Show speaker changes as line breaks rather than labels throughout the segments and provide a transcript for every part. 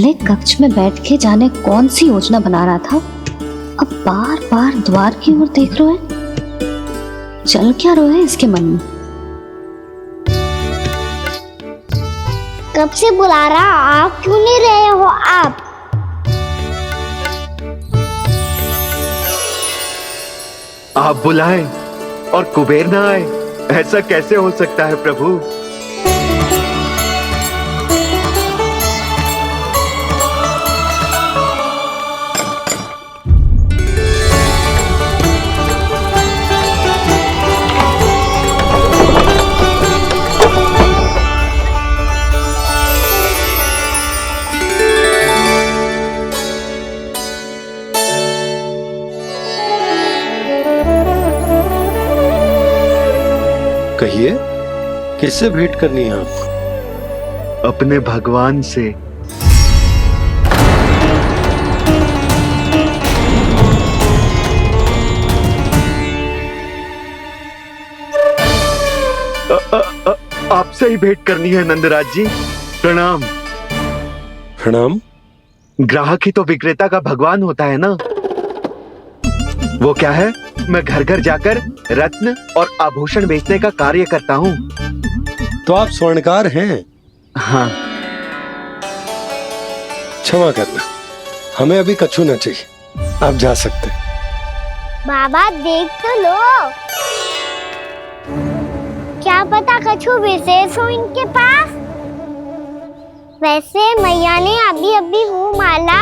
पहले कक्ष में बैठ के जाने कौन सी योजना बना रहा था, अब बार बार द्वार की ओर देख रहे हैं। चल क्या रहा है इसके मन में?
कब से बुला रहा, आप क्यों नहीं रहे हो?
आप बुलाएं और कुबेर ना आए, ऐसा कैसे हो सकता है प्रभु?
कहिए, किससे भेंट करनी है आपको?
अपने भगवान से। आपसे ही भेंट करनी है नंदराज जी। प्रणाम।
प्रणाम।
ग्राहक ही तो विक्रेता का भगवान होता है ना। वो क्या है, मैं घर घर जाकर रत्न और आभूषण बेचने का कार्य करता हूँ।
तो आप स्वर्णकार हैं?
हाँ।
क्षमा करना, हमें अभी कछु न चाहिए, आप जा सकते हैं।
बाबा देख तो लो, क्या पता कछु विशेष हो इनके पास। वैसे मैया ने अभी अभी वो माला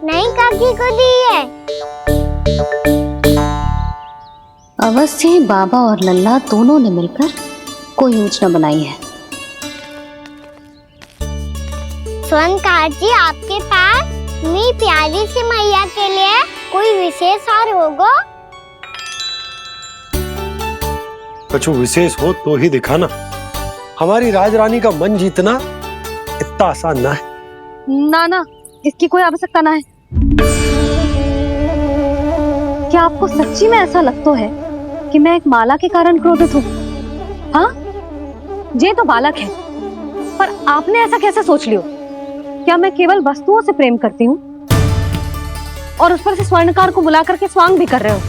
नई काकी को दी है।
अवश्य ही बाबा और लल्ला दोनों ने मिलकर कोई योजना बनाई है।
स्वर्णकार जी, आपके पास मेरी प्यारी सी मैया के लिए कोई विशेष हार होगा?
कछु विशेष हो तो ही दिखाना। हमारी राजरानी का मन जीतना इतना आसान ना है।
ना, इसकी कोई आवश्यकता ना है। क्या आपको सच्ची में ऐसा लगता है कि मैं एक माला के कारण क्रोधित हूँ? हाँ, ये तो बालक है, पर आपने ऐसा कैसे सोच लियो? क्या मैं केवल वस्तुओं से प्रेम करती हूँ और उस पर से स्वर्णकार को बुला करके स्वांग भी कर रहे हो?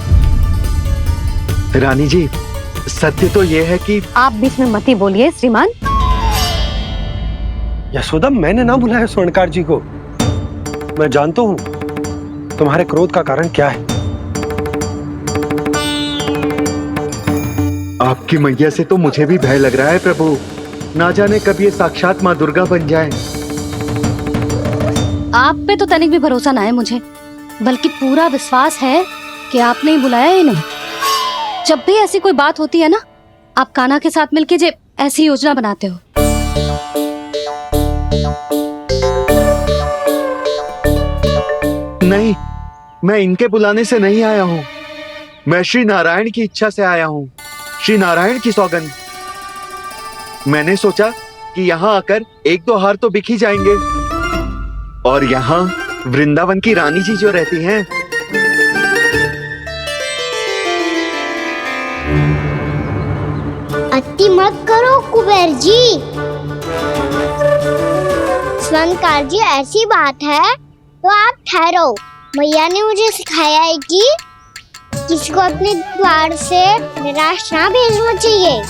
रानी जी, सत्य तो ये है कि
आप बीच में मत ही बोलिए श्रीमान।
यशोदा, मैंने ना बुलाया स्वर्णकार जी को। मैं जानता हूँ तुम्हारे क्रोध का कारण क्या है।
आपकी मैया से तो मुझे भी भय लग रहा है प्रभु। ना जाने कब ये साक्षात माँ दुर्गा बन जाए।
आप पे तो तनिक भी भरोसा ना है मुझे, बल्कि पूरा विश्वास है कि आपने ही बुलाया ही नहीं। जब भी ऐसी कोई बात होती है ना, आप कान्हा के साथ मिलके जे ऐसी योजना बनाते हो।
नहीं, मैं इनके बुलाने से नहीं आया हूँ। मैं श्री नारायण की इच्छा से आया हूँ, श्री नारायण की सौगंध। मैंने सोचा कि यहाँ आकर एक दो हार तो बिक ही जाएंगे। और यहाँ वृंदावन की रानी जी जो रहती हैं,
अति मत करो कुबेर जी। स्वर्णकार जी, ऐसी बात है तो आप ठहरो। मैया ने मुझे सिखाया है कि किसी को अपने द्वार से निराश ना भेजना चाहिए।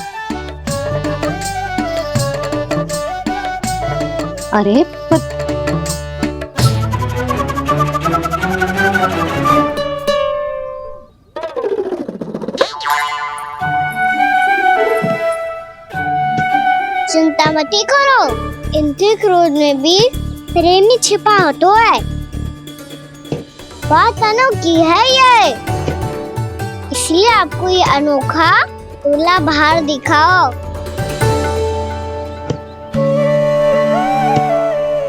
अरे पर
चिंता मत करो, इनके क्रोध में भी प्रेम ही छिपा तो है। बात अनोखी है ये, इसलिए आपको ये अनोखा दूल्हा बाहर दिखाओ।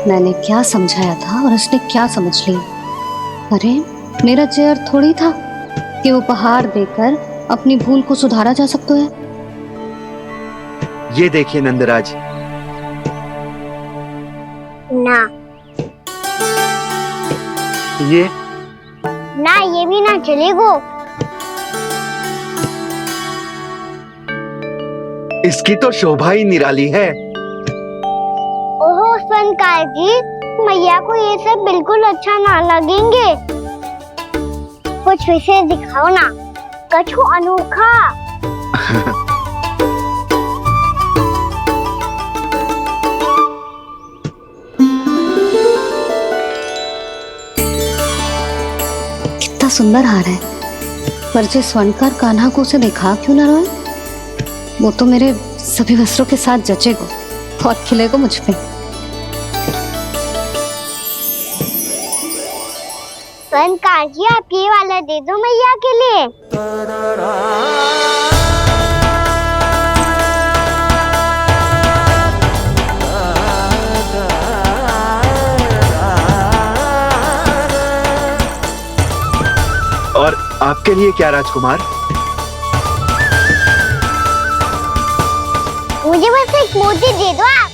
मैंने क्या समझाया था और उसने क्या समझ लिया? अरे मेरा जय थोड़ी था कि उपहार देकर अपनी भूल को सुधारा जा सकता है।
ये देखिए नंदराज।
ना,
ये
भी ना चलेगो।
इसकी तो शोभा ही निराली है।
ओहो स्वर्णकार जी, मैया को ये सब बिल्कुल अच्छा ना लगेंगे। कुछ विशेष दिखाओ ना, कछु अनोखा।
कितना सुंदर हार है, पर जो स्वर्णकार कान्हा को उसे दिखा क्यों ना रोए? वो तो मेरे सभी वस्त्रों के साथ जचेगा और खिलेगा मुझ पे।
स्वर्णकार जी, आप ये वाला दे दो मैया के लिए।
और आपके लिए क्या राजकुमार?
मुझे बस एक मोती दे दो आप।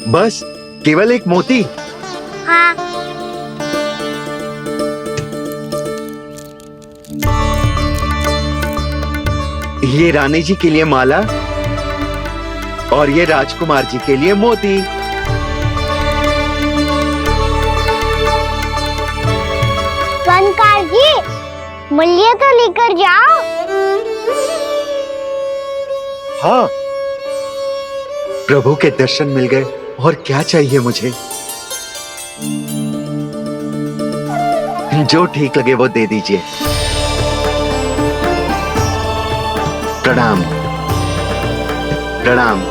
बस केवल एक मोती?
हाँ।
ये रानी जी के लिए माला और ये राजकुमार जी के लिए मोती।
स्वर्णकार जी, मूल्य तो लेकर जाओ।
हाँ,
प्रभु के दर्शन मिल गए, और क्या चाहिए मुझे? जो ठीक लगे वो दे दीजिए। प्रणाम प्रणाम।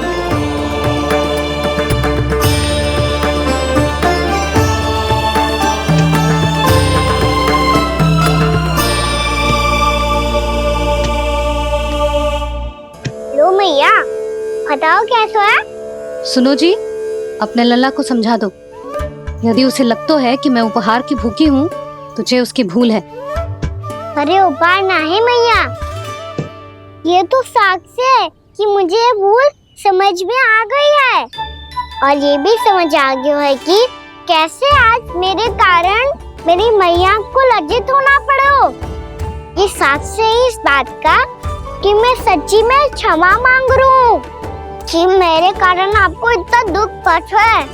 लो मैया, बताओ कैसा है?
सुनो जी, अपने लल्ला को समझा दो। यदि उसे लगता है कि मैं उपहार की भूखी हूँ तो ये उसकी भूल है।
अरे उपहार ना है मैया, ये तो साक्ष्य है कि मुझे ये भूल समझ में आ गई है, और ये भी समझ आ गया है कि कैसे आज मेरे कारण मेरी मैया को लज्जित होना पड़ो। ये साक्ष्य है इस बात का कि मैं सच्ची में क्षमा मांग रहा हूँ कि मेरे कारण आपको इतना दुख पहुंचा है।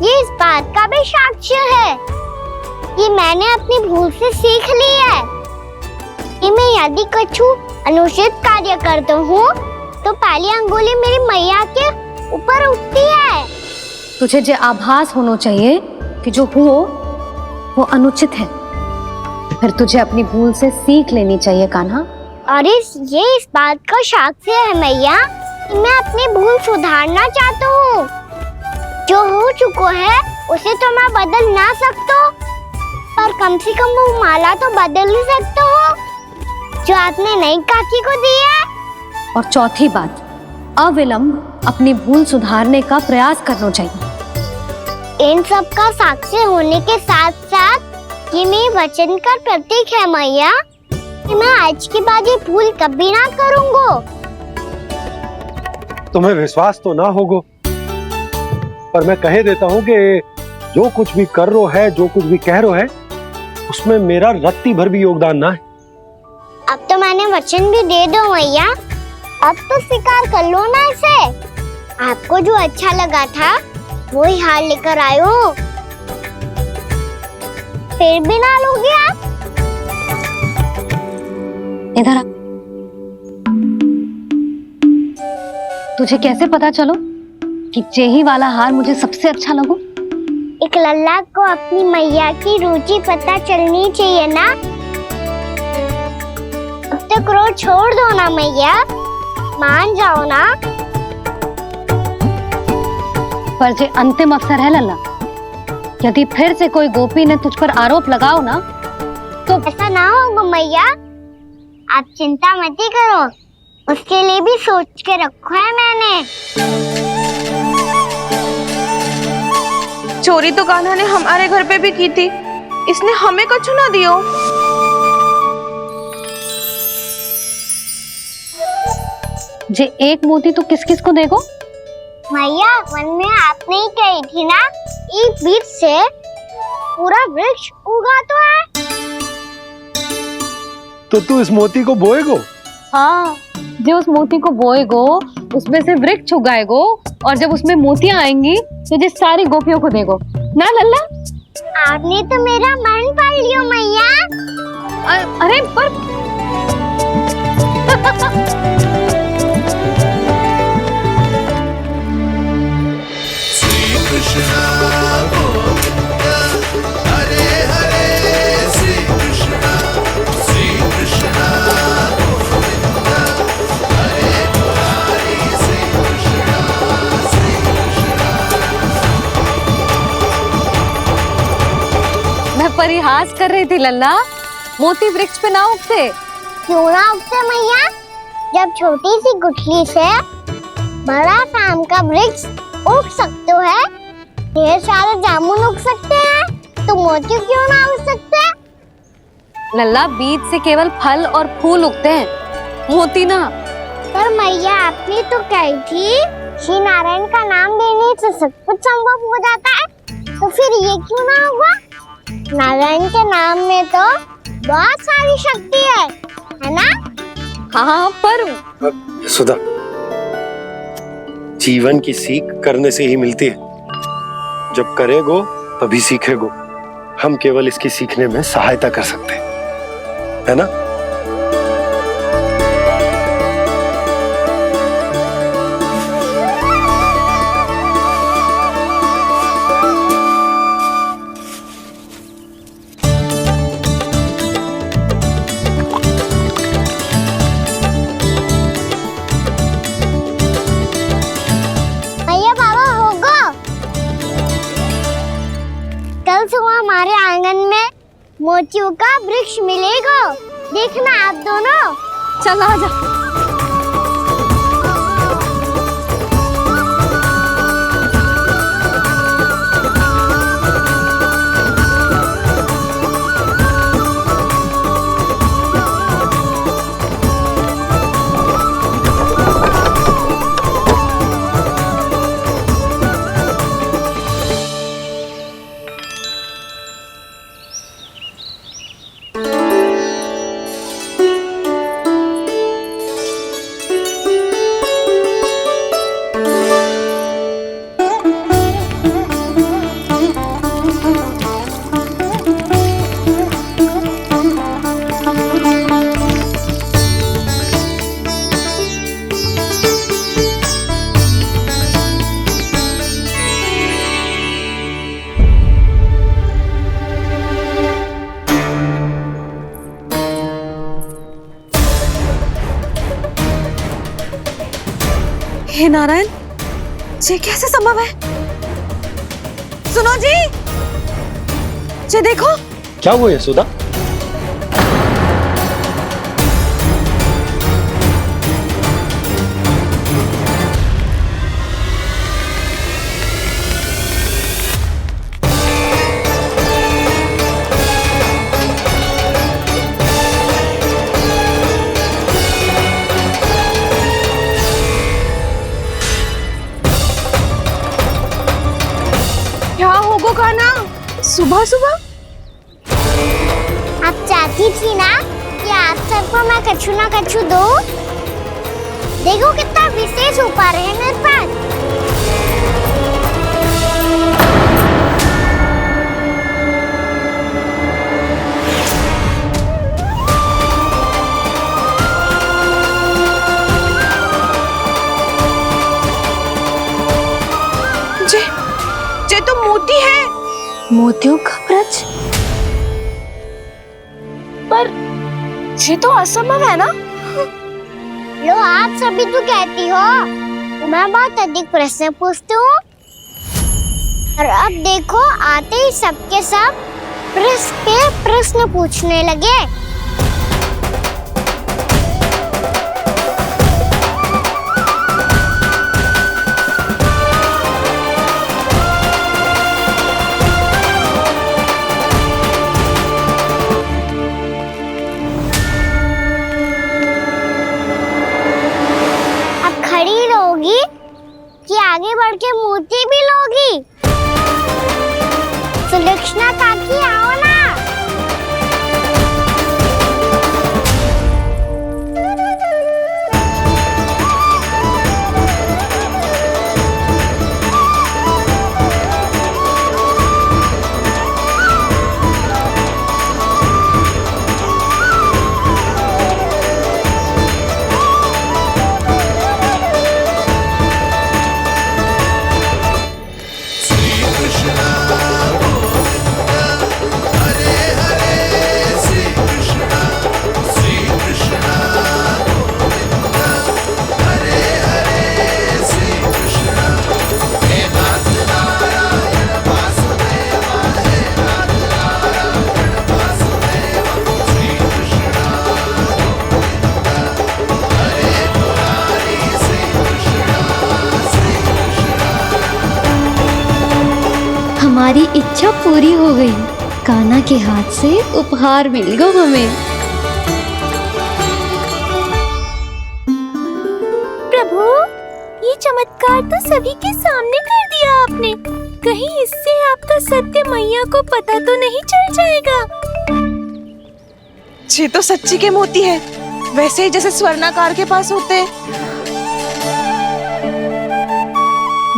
ये इस बात का भी साक्ष्य है कि मैंने अपनी भूल से सीख ली है कि मैं यदि कछु अनुचित कार्य करता हूँ तो पहली अंगुली मेरी मैया के ऊपर उठती है।
तुझे जो आभास होना चाहिए कि जो हुआ वो अनुचित है, फिर तुझे अपनी भूल से सीख लेनी चाहिए कान्हा।
और ये इस बात का साक्ष्य है मैया कि मैं अपनी भूल सुधारना चाहता हूँ। जो हो चुका है उसे तो मैं बदल ना सकता, पर कम से कम वो माला तो बदल ही सकता हूँ जो आपने नई काकी को दी है।
और चौथी बात, अविलंब अपनी भूल सुधारने का प्रयास करना चाहिए।
इन सब का साक्षी होने के साथ साथ ये मेरे वचन का प्रतीक है मैया कि मैं आज के बाद ये भूल कभी ना करूँगा।
तुम्हें विश्वास तो ना होगा, पर मैं कह देता हूँ कि जो कुछ भी कर रो है, जो कुछ भी कह रो है, उसमें मेरा रत्ती भर भी योगदान ना है।
अब तो मैंने वचन भी दे दो मैया, अब तो स्वीकार कर लो ना इसे। आपको जो अच्छा लगा था वो ही हार लेकर आयो, फिर भी ना लोगे आप?
इधर आ। तुझे कैसे पता चलो कि जेही वाला हार मुझे सबसे अच्छा लगो?
एक लल्ला को अपनी मैया की रुचि पता चलनी चाहिए ना। अब तो क्रोध छोड़ दो ना मैया, मान जाओ ना।
पर जे अंतिम अवसर है लल्ला, यदि फिर से कोई गोपी ने तुझ पर आरोप लगाओ ना तो
ऐसा ना होगा मैया, आप चिंता मत ही करो, उसके लिए भी सोच के रखा है मैंने।
चोरी तो कान्हा ने हमारे घर पे भी की थी, इसने हमें कछु ना दियो।
जे एक मोती तो किस किस को देगो?
मैया, मन में आपने ही कही थी ना, एक बीज से पूरा वृक्ष उगा तो है।
तो तू इस मोती को बोएगो?
हाँ, जो उस मोती को बोएगो उसमें से वृक्ष उगाएगो, और जब उसमें मोतियां आएंगी तो जो सारी गोपियों को देगो। ना लल्ला?
आपने तो मेरा मन पढ़ लियो मैया।
अरे पर मैं परिहास कर रही थी लल्ला, मोती वृक्ष पे ना उगते।
क्यों ना उगते मैया? जब छोटी सी गुठली से बड़ा आम का वृक्ष उग सकते है, ढेर सारे जामुन उग सकते हैं, तो मोती क्यों ना उग सकते?
लल्ला, बीज से केवल फल और फूल उगते हैं, मोती ना।
पर मैया आपने तो कही थी श्री नारायण का नाम लेने से सब कुछ संभव हो जाता है, तो फिर ये क्यों ना हुआ? नारायण के नाम में तो बहुत सारी शक्ति है ना?
हाँ पर
सुधा, जीवन की सीख करने से ही मिलती है। जब करेगो तभी सीखेगो। हम केवल इसकी सीखने में सहायता कर सकते हैं, है ना?
भैया बाबा होगो, कल सुबह हमारे आंगन में मोतियों का वृक्ष मिलेगा। देखना आप दोनों।
चल आ जा। हे नारायण, ये कैसे संभव है? सुनो जी, ये देखो।
क्या हुआ है सुधा?
क्या होगो खाना सुबह सुबह?
आप चाहती थी ना कि आप सबको मैं कछु ना कछु दूं? देखो कितना विशेष उपहार है मेरे पास।
ये तो मोती है।
मोतियों का ब्रज?
पर ये तो असंभव है ना?
लो, आप सभी तो कहती हो मैं बहुत अधिक प्रश्न पूछती हूँ, और अब देखो आते ही सबके सब प्रश्न पे प्रश्न पूछने लगे। खड़ी लोगी कि आगे बढ़ के मोती भी लोगी? सुलक्षणा काकी आओ ना।
हमारी इच्छा पूरी हो गई। कान्हा के हाथ से उपहार मिल गया हमें।
प्रभु, ये चमत्कार तो सभी के सामने कर दिया आपने। कहीं इससे आपका सत्य मैया को पता तो नहीं चल जाएगा?
ये तो सच्ची के मोती है, वैसे ही जैसे स्वर्णाकार के पास होते हैं।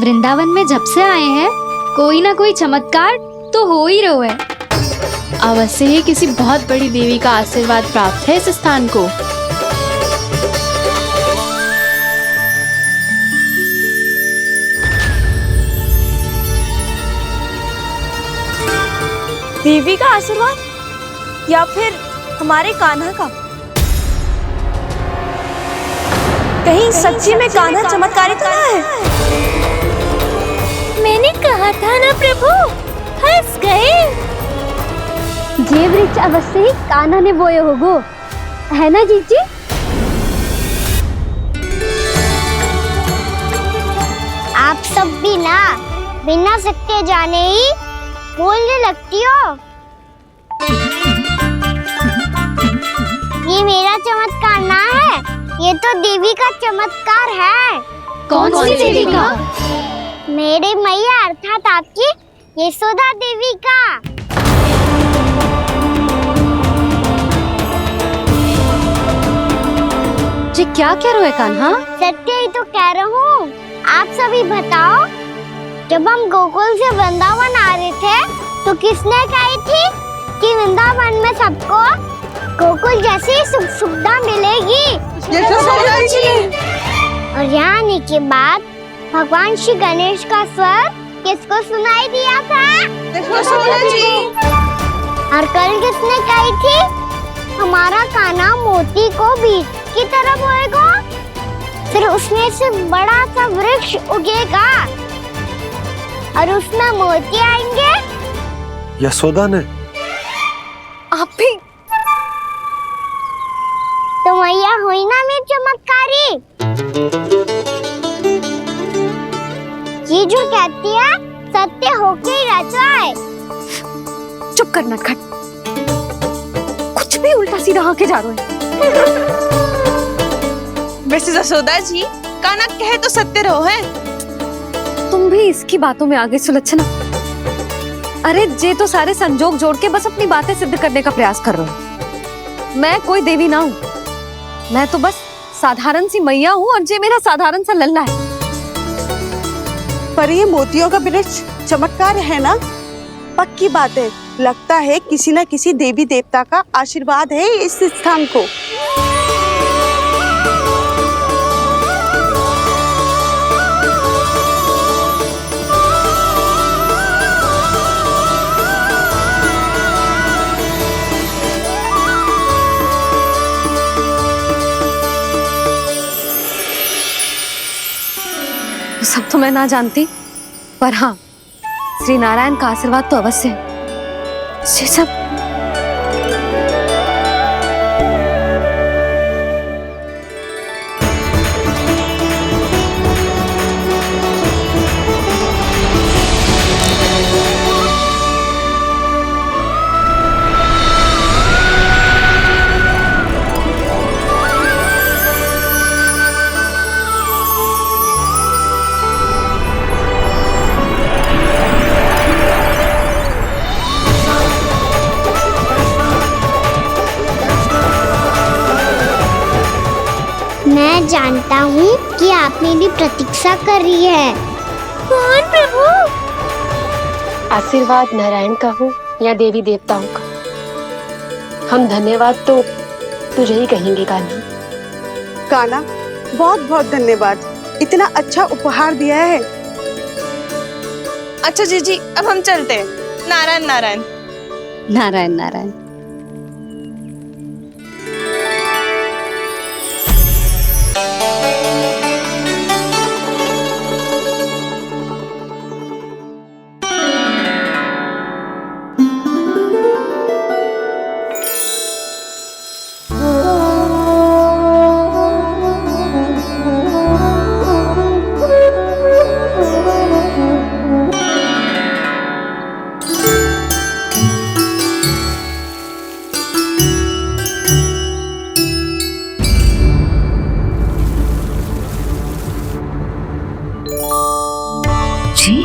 वृंदावन में जब से आए हैं कोई ना कोई चमत्कार तो हो ही रहा है। अवश्य ही किसी बहुत बड़ी देवी का आशीर्वाद प्राप्त है इस स्थान को।
देवी का आशीर्वाद या फिर हमारे कान्हा का? कहीं सच्ची में कान्हा चमत्कारी तो ना है?
मैंने कहा था ना प्रभु, हंस गए।
ये वृक्ष अवश्य ही कान्हा ने बोए होगो, है ना जीजी? आप सब भी ना बिना सत्य जाने ही बोलने लगती हो। ये मेरा चमत्कार ना है, ये तो देवी का चमत्कार है।
कौन सी देवी का?
मेरे मैया अर्थात आपकी यशोदा देवी का।
जी क्या कह रहे हो कान्हा?
सत्य ही तो कह रहा हूँ। आप सभी बताओ, जब हम गोकुल से वृंदावन आ रहे थे तो किसने कही थी कि वृंदावन में सबको गोकुल जैसी सुख सुविधा मिलेगी?
यशोदा जी।
और यहाँ आने के बाद भगवान श्री गणेश का स्वर किसको सुनाई दिया था?
यशोदा जी।
और कल किसने कही थी हमारा कान्हा मोती को बीज की तरह बोएगा, फिर उसमें से बड़ा सा वृक्ष उगेगा और उसमें मोती आएंगे?
यशोदा ने।
आप भी
तो मैया हुई ना मेरी चमत्कारी। ये जो कहती है सत्य होके ही रहता है।
चुप कर नटखट, कुछ भी उल्टा सीधा आके जा रहे हो।
वैसे यशोदा जी, कान्हा कहे तो सत्य रहो है।
तुम भी इसकी बातों में आगे सुलझना। अरे जे तो सारे संजोग जोड़ के बस अपनी बातें सिद्ध करने का प्रयास कर रहे हो। मैं कोई देवी ना हूँ, मैं तो बस साधारण सी मैया हूँ और जे मेरा साधारण सा लल्ला है।
पर ये मोतियों का वृक्ष चमत्कार है ना? पक्की बात है, लगता है किसी न किसी देवी देवता का आशीर्वाद है इस स्थान को।
सब तो मैं ना जानती, पर हाँ, श्री नारायण का आशीर्वाद तो अवश्य है। ये सब
मैं जानता हूँ कि आप मेरी प्रतीक्षा कर रही है।
कौन प्रभु?
आशीर्वाद नारायण का हो या देवी देवताओं का, हम धन्यवाद तो तुझे ही कहेंगे कान्हा।
कान्हा, बहुत बहुत धन्यवाद, इतना अच्छा उपहार दिया है।
अच्छा जीजी, अब हम चलते हैं। नारायण नारायण।
नारायण नारायण।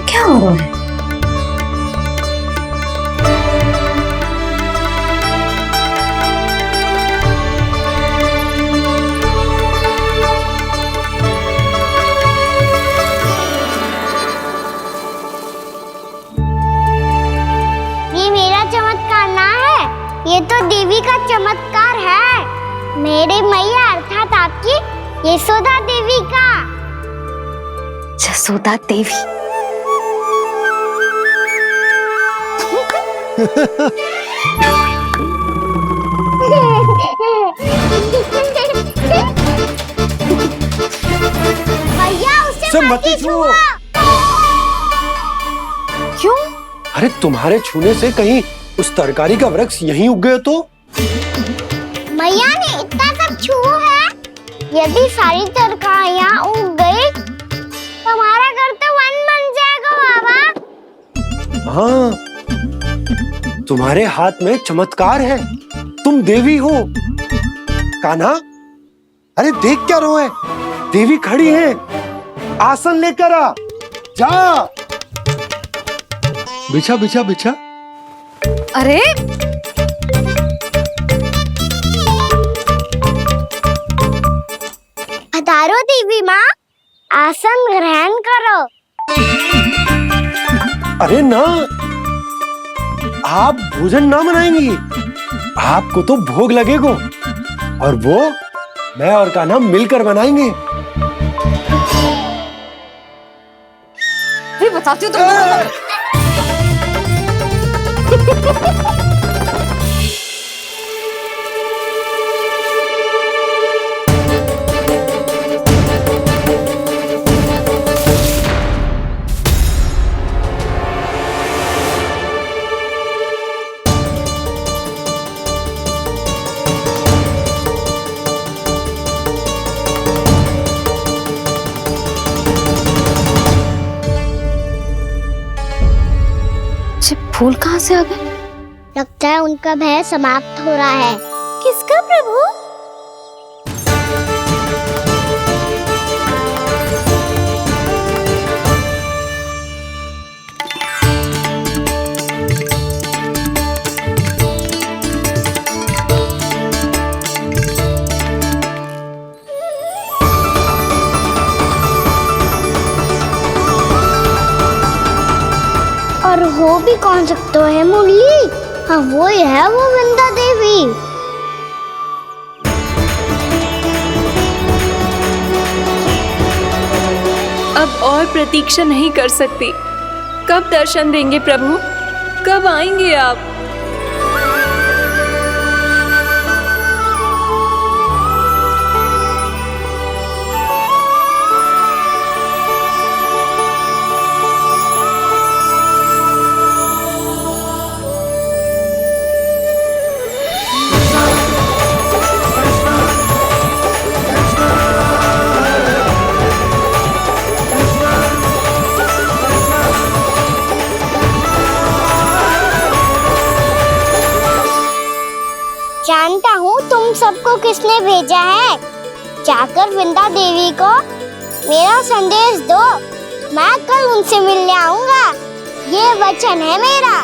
क्या हो रहा है?
ये मेरा चमत्कार ना है, ये तो देवी का चमत्कार है। मेरे मैया अर्थात आपकी यशोदा देवी का।
जसोदा देवी।
भैया उसे
से
मत
मत
ही
छुओ।
क्यों?
अरे तुम्हारे छूने से कहीं उस तरकारी का वृक्ष यहीं उग गए तो?
मैया ने इतना सब छुआ है, यदि सारी तरकारियां उग गई तो हमारा घर तो वन बन जाएगा बाबा।
हाँ, तुम्हारे हाथ में चमत्कार है, तुम देवी हो। कान्हा, अरे देख क्या रो है, देवी खड़ी है, आसन लेकर आ, जा। बिछा बिछा बिछा।
अरे
पधारो देवी माँ, आसन ग्रहण करो।
अरे ना, आप भोजन ना बनाएंगी, आपको तो भोग लगेगा और वो मैं और कान्हा मिलकर बनाएंगे।
भी बताती हूँ तुमको। फूल कहाँ से आ गए?
लगता है उनका भय समाप्त हो रहा है।
किसका प्रभु?
और हो भी कौन सकता है मुरली? हाँ वो ही है, वो वृंदा देवी।
अब और प्रतीक्षा नहीं कर सकती। कब दर्शन देंगे प्रभु? कब आएंगे आप?
जानता हूँ तुम सबको किसने भेजा है। जाकर वृंदा देवी को मेरा संदेश दो, मैं कल उनसे मिलने आऊंगा, ये वचन है मेरा।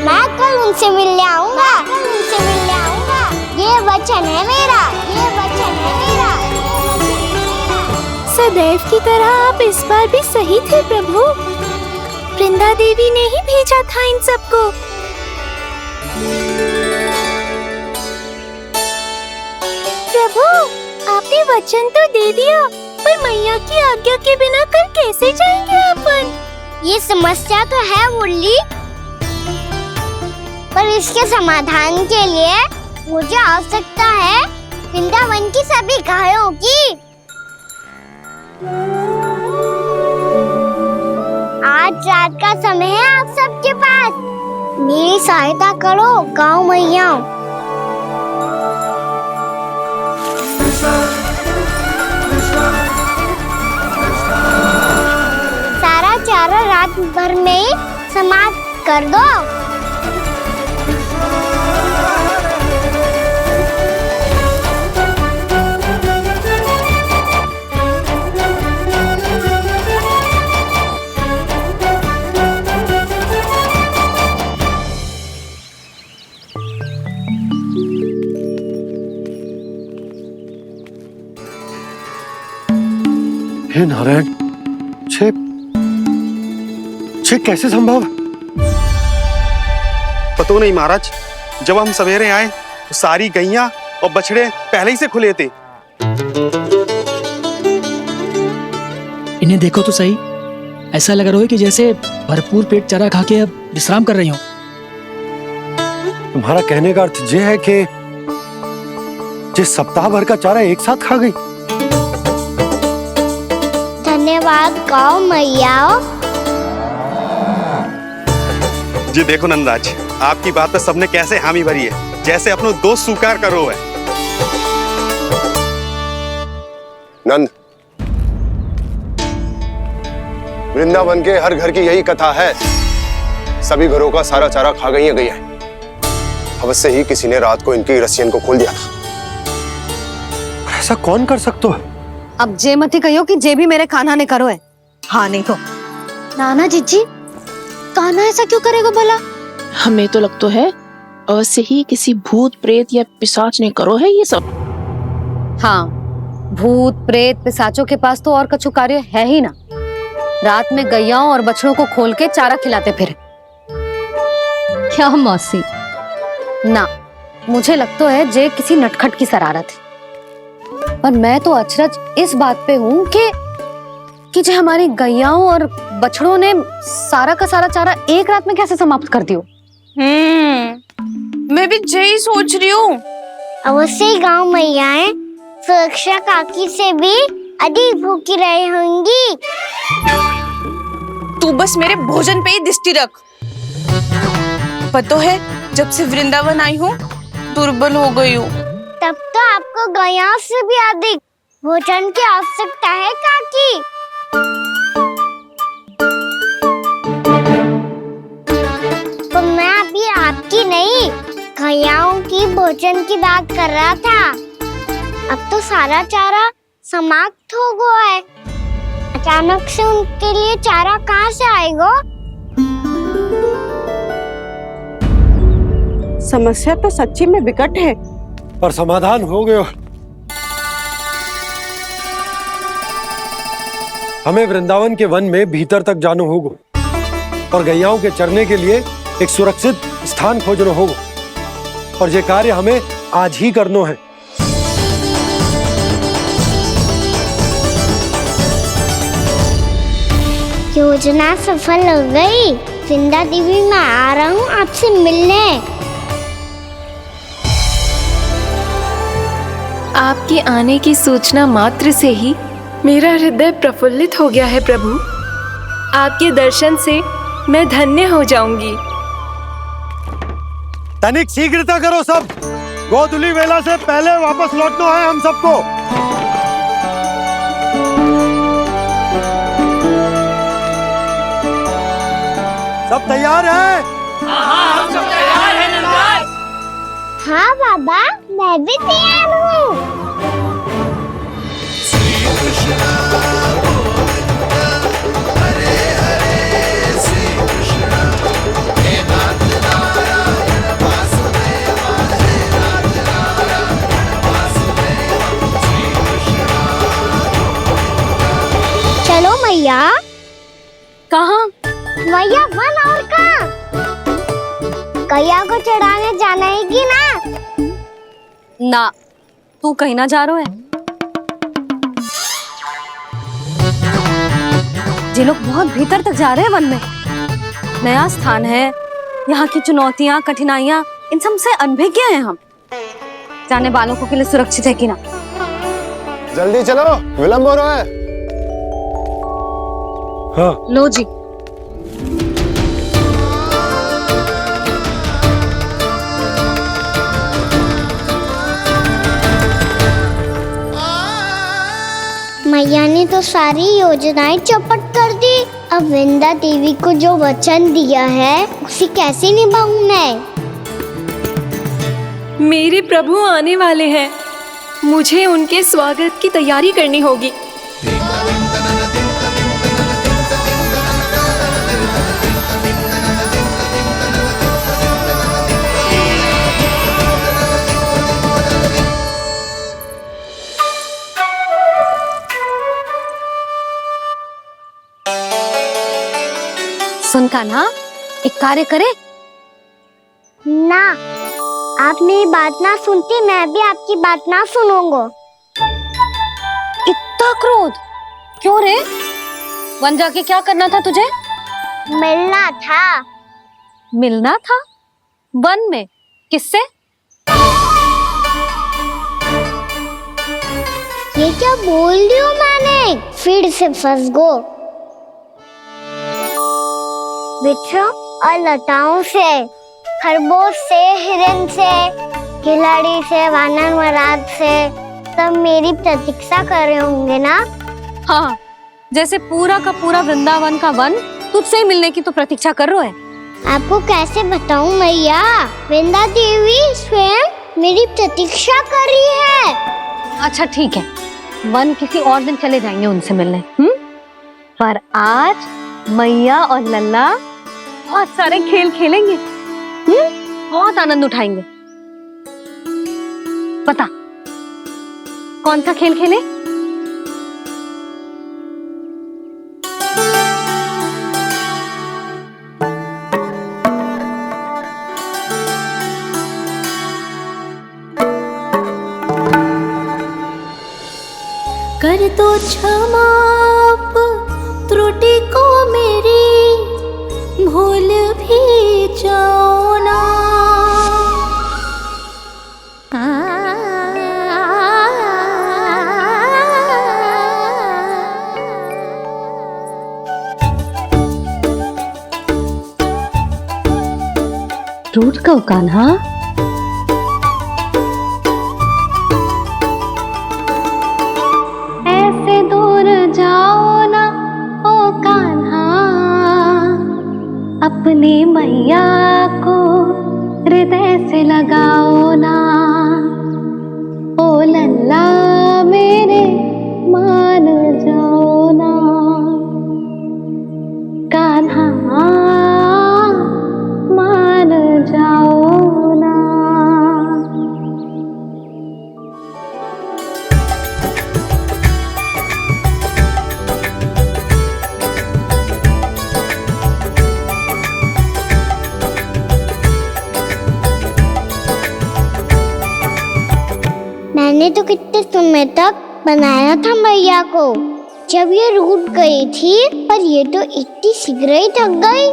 मैं कल उनसे मिलने आऊंगा, ये वचन है मेरा, ये वचन है मेरा।
सदैव की तरह आप इस बार भी सही थे प्रभु। वृंदा देवी ने ही भेजा था इन सबको। प्रभु, आपने वचन तो दे दिया, पर मैया की आज्ञा के बिना कल कैसे जाएंगे अपन?
ये समस्या तो है मुरली, पर इसके समाधान के लिए मुझे आवश्यकता है वृंदावन की सभी गायों की। आज रात का समय है आप सबके पास, मेरी सहायता करो गाँव मैया। सारा चारा रात भर में समाप्त कर दो।
हे नारायण, छे कैसे संभव?
पता नहीं महाराज, जब हम सवेरे आए तो सारी गैया और बछड़े पहले ही से खुले थे।
इन्हें देखो तो सही, ऐसा लग रहा है कि जैसे भरपूर पेट चारा खा के अब विश्राम कर रही हो।
तुम्हारा कहने का अर्थ यह है कि जिस सप्ताह भर का चारा एक साथ खा गई।
धन्यवाद गाओ मैया।
जी देखो नंदराज, आपकी बात पर सबने कैसे हामी भरी है, जैसे अपनो दोस्त स्वीकार करो है।
नंद, वृंदावन के हर घर की यही कथा है, सभी घरों का सारा चारा खा गई है। अवश्य ही किसी ने रात को इनकी रस्सियन को खोल दिया था।
ऐसा कौन कर सकता है?
अब जे मत ही कहियो कि जे भी मेरे कान्हा ने करो है। हाँ नहीं तो
नाना जीजी, कान्हा ऐसा क्यों करेगा भला?
हमें तो लगता है अवश्य ही किसी भूत प्रेत या पिशाच ने करो है ये सब।
हाँ, भूत प्रेत पिशाचों के पास तो और कछु कार्य है ही ना। रात में गैयाओं और बछड़ों को खोल के चारा खिलाते फिर। क्या मौसी? ना, मुझे लगता है जे किसी नटखट की शरारत है। पर मैं तो अचरज इस बात पे हूँ कि जो हमारी गैयाओं और बछड़ों ने सारा का सारा चारा एक रात में कैसे समाप्त कर दियो।
मैं भी यही सोच रही हूँ।
अवश्य ही गाँव मैयाएं सुरक्षा काकी से भी अधिक भूखी रही होंगी।
तू बस मेरे भोजन पे ही दृष्टि रख। पता है, जब से वृंदावन आई हूँ दुर्बल हो गई हूँ।
तब तो आपको गैयाओं से भी अधिक भोजन की आवश्यकता है काकी। तो मैं अभी आपकी नहीं, गैयाओं की भोजन की बात कर रहा था। अब तो सारा चारा समाप्त हो गया है। अचानक से उनके लिए चारा कहाँ से आएगा?
समस्या तो सच्ची में विकट है,
पर समाधान हो गया। हमें वृंदावन के वन में भीतर तक जाना होगा और गैयाओं के चरने के लिए एक सुरक्षित स्थान खोजना होगा, और ये कार्य हमें आज ही करना है।
योजना सफल हो गई। वृंदा देवी, मैं आ रहा हूँ आपसे मिलने।
आपके आने की सूचना मात्र से ही मेरा हृदय प्रफुल्लित हो गया है प्रभु। आपके दर्शन से मैं धन्य हो जाऊंगी।
तनिक शीघ्रता करो सब, गोधुली वेला से पहले वापस लौटना है हम सबको। सब तैयार है?
हाँ, हम सब तैयार हैं नंदराज।
हाँ बाबा, मैं भी तैयार हूँ। चलो मैया।
कहाँ?
मैया वन और कहाँ? गैया को चढ़ाने जाना है कि ना?
ना, तू कहीं ना जा रहा है। ये लोग बहुत भीतर तक जा रहे हैं वन में। नया स्थान है, यहाँ की चुनौतियाँ कठिनाइयाँ इन सब से अनभिज्ञ हैं हम। जाने वालों के लिए सुरक्षित है कि ना?
जल्दी चलो, विलंब हो रहा है।
हाँ।
लो जी।
मैया ने तो सारी योजनाएं चौपट कर दी। अब वृंदा देवी को जो वचन दिया है उसे कैसे निभाऊं मैं?
मेरे प्रभु आने वाले हैं, मुझे उनके स्वागत की तैयारी करनी होगी।
कान्हा, एक कार्य करे।
ना, आप मेरी बात ना सुनती, मैं भी आपकी बात ना सुनूंगा।
इतना क्रोध क्यों रे? वन जाके क्या करना था तुझे?
मिलना था।
मिलना था? वन में? किससे?
ये क्या बोल रही हूँ मैंने? फिर से फंस गो। वृक्षों और लताओं से, खरगोश से, हिरन से, खिलाड़ी से, वानर महाराज से, सब मेरी प्रतीक्षा कर रहे होंगे ना?
हाँ, जैसे पूरा का पूरा वृंदावन का वन तुझसे ही मिलने की तो प्रतीक्षा कर रहा है।
आपको कैसे बताऊं मैया, वृंदा देवी स्वयं मेरी प्रतीक्षा कर रही है।
अच्छा ठीक है, वन किसी और दिन चले जाएंगे उनसे मिलने। पर आज मैया और लल्ला बहुत सारे खेल खेलेंगे। बहुत आनंद उठाएंगे। बता कौन सा खेल खेले?
कर दो क्षमा त्रुटि को मेरी, भूल भी जाओ ना।
टूट कब कान्हा? ऐसे दूर जाओ ना ओ कान्हा, अपनी मैया को हृदय से लगाओ ना। ओ लल्ला मेरे मान जाओ ना, कान्हा मान जाओ ना।
मैंने तो कितने समय तक बनाया था मैया को, जब ये रूठ गई थी, पर ये तो इतनी शीघ्र ही थक गई।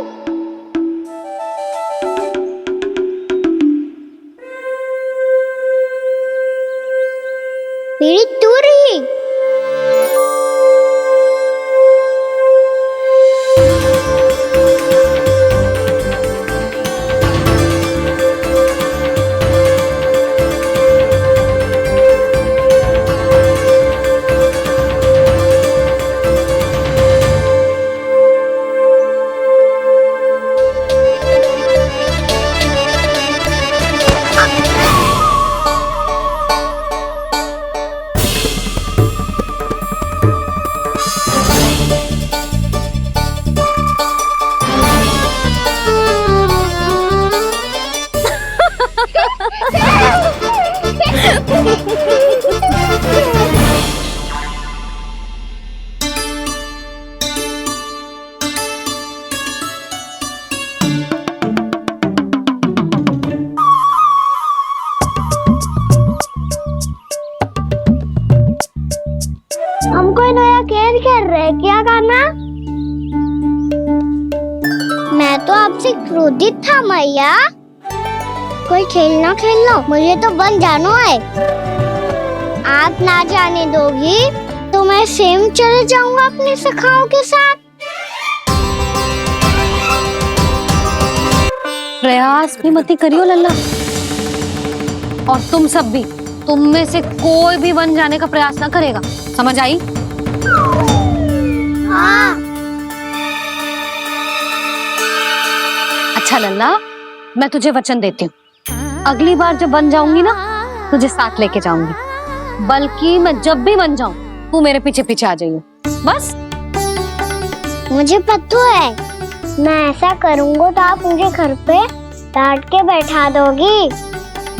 मेरी दूर ही हम कोई नया खेल खेल रहे हैं क्या कान्हा? मैं तो आपसे क्रोधित था मैया। कोई खेलना खेल लो, मुझे तो वन जाना है। आप ना जाने दोगी तो मैं स्वयं चले जाऊंगा अपने सखाओं के साथ।
प्रयास भी मत करियो लल्ला, और तुम सब भी, तुम में से कोई भी वन जाने का प्रयास ना करेगा, समझ आई?
हाँ।
अच्छा लल्ला, मैं तुझे वचन देती हूँ, अगली बार जब वन जाऊंगी ना, तुझे साथ लेके जाऊंगी। बल्कि मैं जब भी वन जाऊं, तू मेरे पीछे पीछे आ जाइए, बस।
मुझे पता है, मैं ऐसा करूंगा तो आप मुझे घर पे डांट के बैठा दोगी।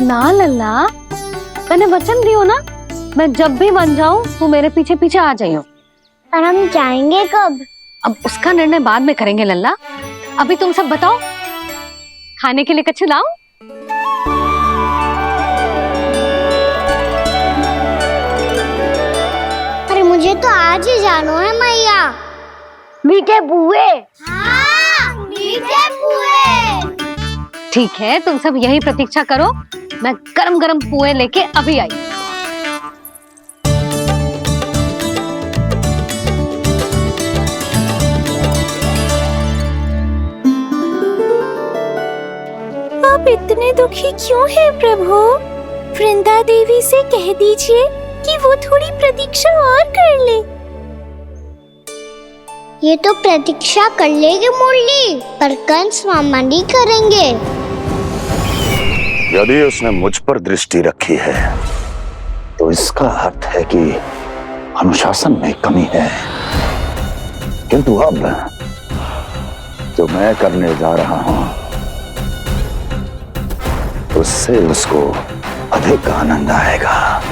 ना लल्ला, मैंने वचन दियो ना, मैं जब भी वन जाऊं तू मेरे पीछे पीछे आ जाइयो।
पर हम जाएंगे कब?
अब उसका निर्णय बाद में करेंगे लल्ला, अभी तुम सब बताओ, खाने के लिए कछु लाऊं?
अरे मुझे तो आज ही जाना है मैया। मीठे पुए। हाँ, मीठे पुए।
ठीक है, तुम सब यही प्रतीक्षा करो, मैं गरम गरम पुए लेके अभी आई।
आप इतने दुखी क्यों हैं प्रभु? वृंदा देवी से कह दीजिए कि वो थोड़ी प्रतीक्षा और कर ले।
ये तो प्रतीक्षा कर लेगी मुरली, पर कंस मामा नहीं करेंगे।
यदि उसने मुझ पर दृष्टि रखी है तो इसका अर्थ है कि अनुशासन में कमी है। किंतु अब जो मैं करने जा रहा हूं उससे उसको अधिक आनंद आएगा।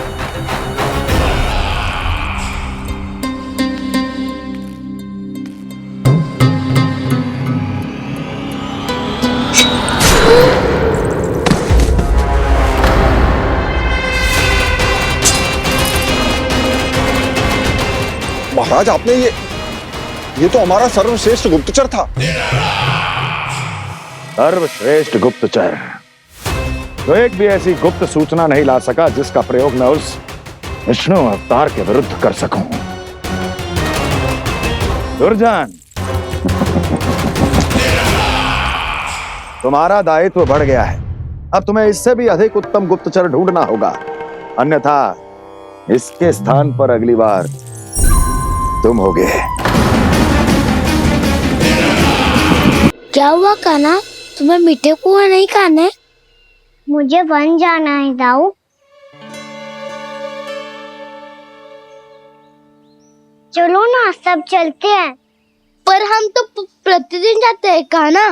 महाराज, आपने ये तो हमारा सर्वश्रेष्ठ गुप्तचर था।
सर्वश्रेष्ठ गुप्तचर तो एक भी ऐसी गुप्त सूचना नहीं ला सका जिसका प्रयोग मैं उस विष्णु अवतार के विरुद्ध कर सकूं। दुर्जन, तुम्हारा दायित्व बढ़ गया है। अब तुम्हें इससे भी अधिक उत्तम गुप्तचर ढूंढना होगा, अन्यथा इसके स्थान पर अगली बार तुम होगे।
क्या हुआ कान्हा, तुम्हें मीठे पुआ नहीं खाने? मुझे वन जाना है दाऊ। चलो ना, सब चलते हैं। पर हम तो प्रतिदिन जाते हैं कान्हा।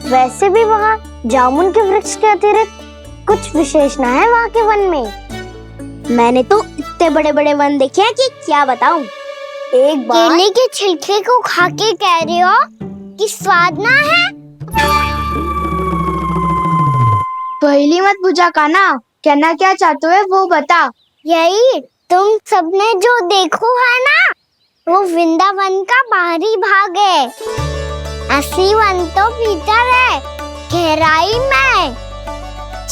वैसे भी वहाँ जामुन के वृक्ष के अतिरिक्त कुछ विशेष ना है वहाँ के वन में। मैंने तो इतने बड़े बड़े वन देखे हैं कि क्या बताऊं। एक बार केले के छिलके को खा के कह रहे हो कि स्वाद ना है? पहली मत पूछा कान्हा, कहना क्या चाहते हो वो बता। यही तुम सबने जो देखो है ना, वो वृंदावन का बाहरी भाग है। असली वन तो भीतर है, गहराई में,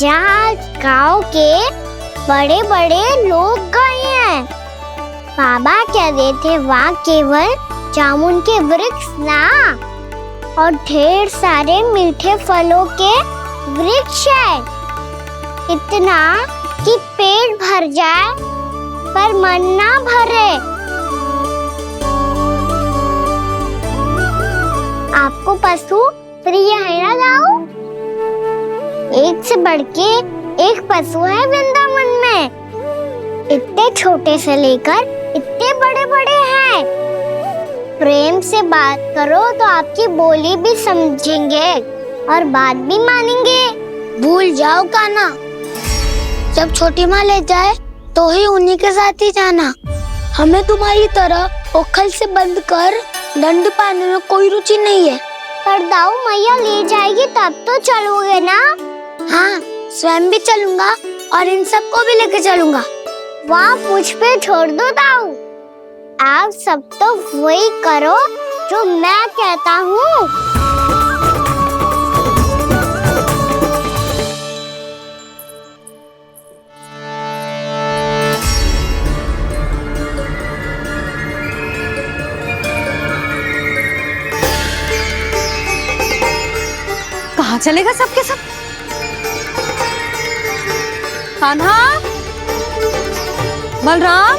जहाँ गांव के बड़े बड़े लोग गए हैं। बाबा कह रहे थे वहाँ केवल जामुन के वृक्ष ना, और ढेर सारे मीठे फलों के वृक्ष है। इतना कि पेट भर जाए पर मन ना भरे। आपको पशु प्रिय है ना दाऊ? एक से बढ़ के एक पशु है वृंदावन में। इतने छोटे से लेकर इतने बड़े बड़े हैं। प्रेम से बात करो तो आपकी बोली भी समझेंगे और बात भी मानेंगे। भूल जाओ कान्हा, जब छोटी माँ ले जाए तो ही उन्हीं के साथ ही जाना। हमें तुम्हारी तरह ओखल से बंद कर दंड पाने में कोई रुचि नहीं है। पर दाऊ मैया ले जाएगी तब तो चलोगे ना? हाँ, स्वयं भी चलूंगा और इन सबको भी लेके चलूंगा। वहाँ मुझ पे छोड़ दो दाऊ। आप सब तो वही करो जो मैं कहता हूँ।
कहाँ चलेगा सबके सब? कान्हा, बलराम,